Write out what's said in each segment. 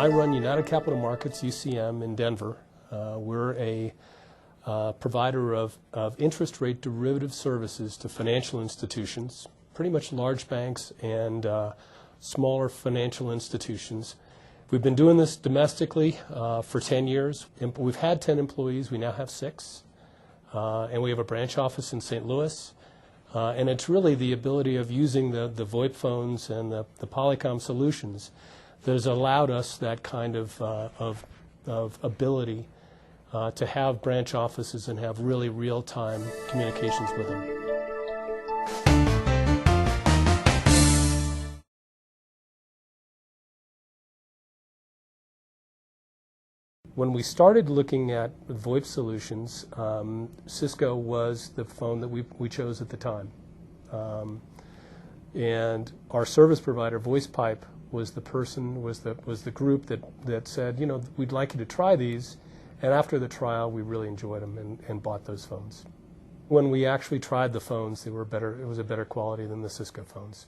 I run United Capital Markets, UCM, in Denver. We're a provider of interest rate derivative services to financial institutions, pretty much large banks and smaller financial institutions. We've been doing this domestically for 10 years. We've had 10 employees. We now have 6. And we have a branch office in St. Louis. And it's really the ability of using the VoIP phones and the Polycom solutions that has allowed us that kind of ability to have branch offices and have really real-time communications with them. When we started looking at VoIP solutions, Cisco was the phone that we chose at the time. And our service provider, VoicePipe, was the group that said, you know, we'd like you to try these. And after the trial, we really enjoyed them and bought those phones. When we actually tried the phones, they were better. It was a better quality than the Cisco phones.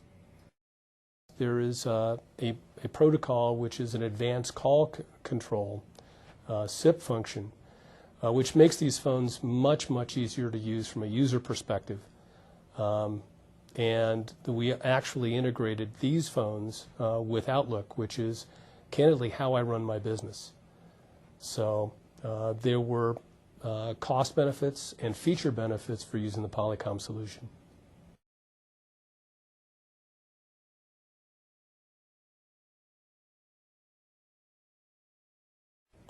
There is a protocol which is an advanced call control SIP function, which makes these phones much easier to use from a user perspective. And we actually integrated these phones with Outlook, which is candidly how I run my business. So there were cost benefits and feature benefits for using the Polycom solution.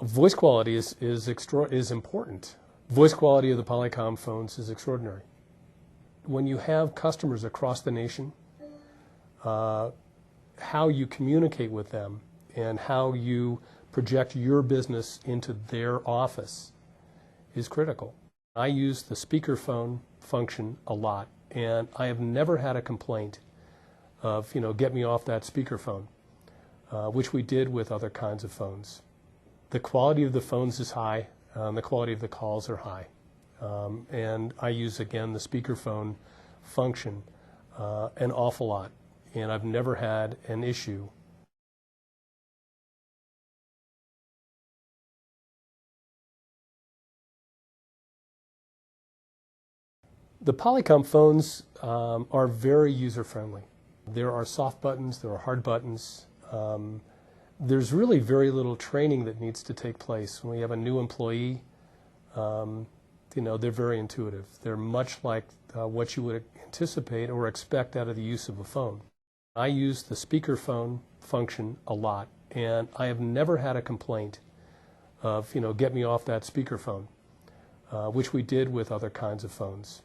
Voice quality is important. Voice quality of the Polycom phones is extraordinary. When you have customers across the nation, how you communicate with them and how you project your business into their office is critical. I use the speakerphone function a lot, and I have never had a complaint of, you know, get me off that speakerphone, which we did with other kinds of phones. The quality of the phones is high, the quality of the calls are high. And I use, again, the speakerphone function an awful lot, and I've never had an issue. The Polycom phones are very user-friendly. There are soft buttons, there are hard buttons. There's really very little training that needs to take place. When we have a new employee, you know, they're very intuitive. They're much like what you would anticipate or expect out of the use of a phone. I use the speakerphone function a lot, and I have never had a complaint of, you know, get me off that speakerphone, which we did with other kinds of phones.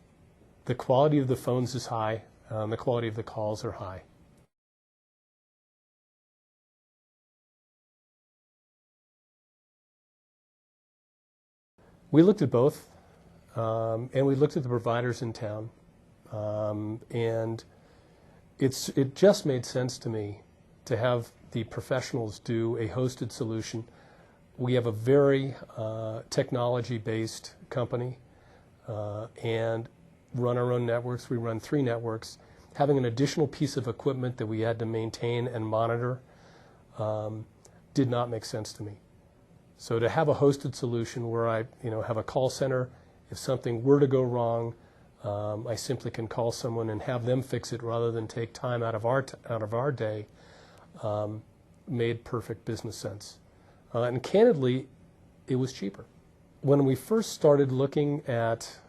The quality of the phones is high, the quality of the calls are high. We looked at both, and we looked at the providers in town, and it just made sense to me to have the professionals do a hosted solution. We have a very technology-based company and run our own networks. We run 3 networks. Having an additional piece of equipment that we had to maintain and monitor did not make sense to me. So to have a hosted solution where I, you know, have a call center, if something were to go wrong, I simply can call someone and have them fix it rather than take time out of our day, made perfect business sense. And candidly, it was cheaper. When we first started looking at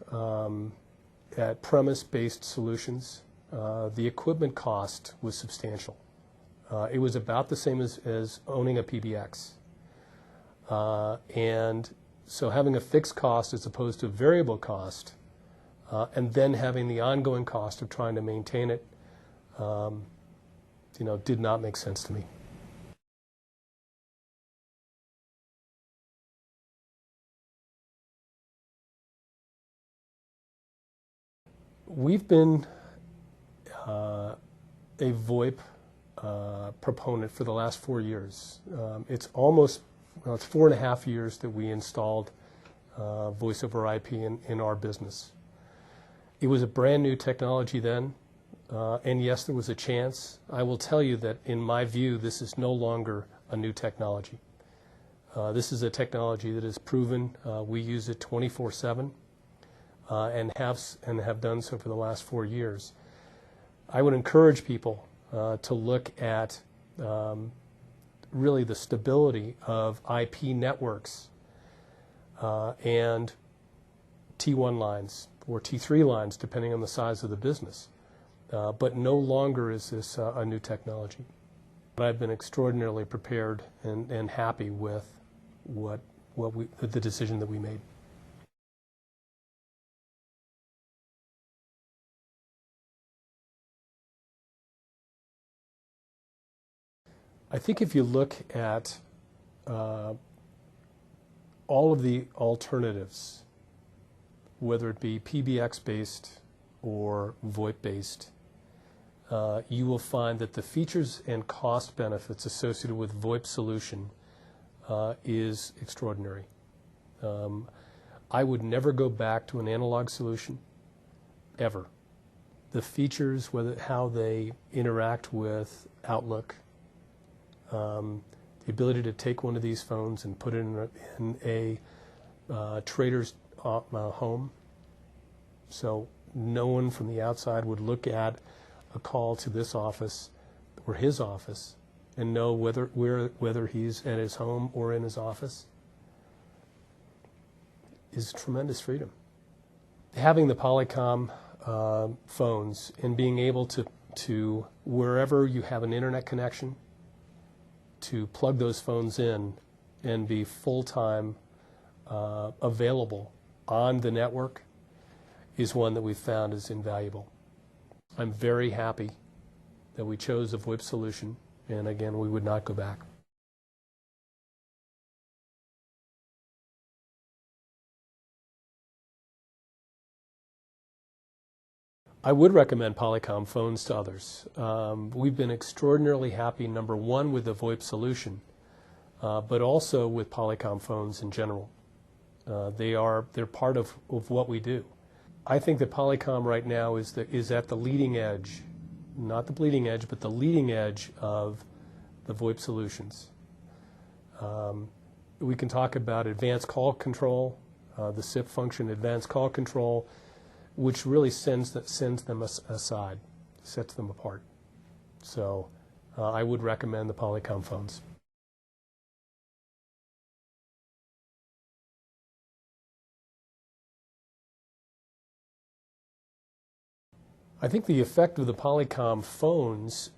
premise-based solutions, the equipment cost was substantial. It was about the same as owning a PBX. And so having a fixed cost as opposed to a variable cost, and then having the ongoing cost of trying to maintain it, you know, did not make sense to me. We've been a VoIP proponent for the last 4 years. It's 4.5 years that we installed voice over IP in our business. It was a brand new technology then, and yes, there was a chance. I will tell you that in my view, this is no longer a new technology. This is a technology that is proven. We use it 24/7 and have done so for the last 4 years. I would encourage people to look at really the stability of IP networks and T1 lines or T3 lines, depending on the size of the business. But no longer is this a new technology. But I've been extraordinarily prepared and happy with the decision that we made. I think if you look at all of the alternatives, whether it be PBX-based or VoIP-based, you will find that the features and cost benefits associated with VoIP solution is extraordinary. I would never go back to an analog solution, ever. The features, how they interact with Outlook, the ability to take one of these phones and put it in a trader's home, so no one from the outside would look at a call to this office or his office and know whether he's at his home or in his office, is tremendous freedom. Having the Polycom phones and being able to wherever you have an internet connection, to plug those phones in and be full-time available on the network is one that we've found is invaluable. I'm very happy that we chose a VoIP solution, and again, we would not go back. I would recommend Polycom phones to others. We've been extraordinarily happy, number one, with the VoIP solution, but also with Polycom phones in general. They're part of what we do. I think that Polycom right now is at the leading edge, not the bleeding edge, but the leading edge of the VoIP solutions. We can talk about advanced call control, the SIP function, advanced call control, which really sends them aside, sets them apart. So I would recommend the Polycom phones. I think the effect of the Polycom phones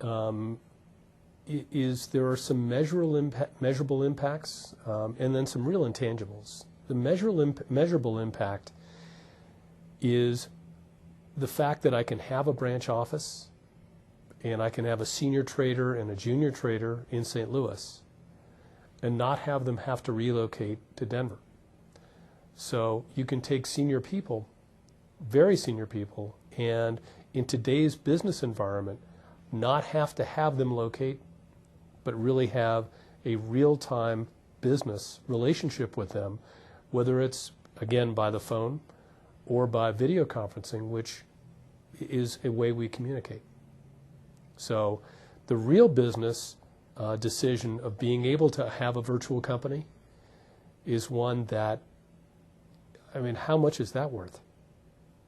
is there are some measurable impacts and then some real intangibles. The measurable impact is the fact that I can have a branch office and I can have a senior trader and a junior trader in St. Louis and not have them have to relocate to Denver. So you can take senior people, very senior people, and in today's business environment, not have to have them locate, but really have a real-time business relationship with them, whether it's, again, by the phone or by video conferencing, which is a way we communicate. So the real business decision of being able to have a virtual company is one that, I mean, how much is that worth?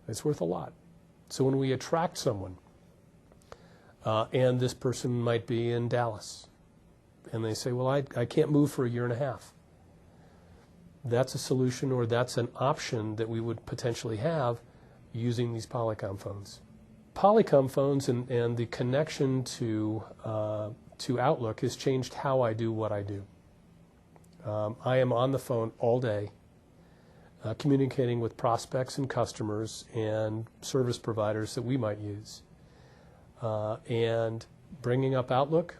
It's worth a lot. So when we attract someone, and this person might be in Dallas, and they say, well, I can't move for a year and a half. That's a solution, or that's an option that we would potentially have using these Polycom phones. Polycom phones and the connection to Outlook has changed how I do what I do. I am on the phone all day, communicating with prospects and customers and service providers that we might use, and bringing up Outlook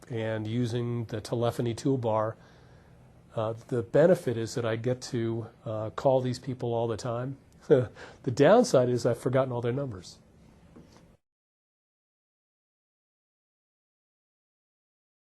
and using the telephony toolbar. The benefit is that I get to call these people all the time. The downside is I've forgotten all their numbers.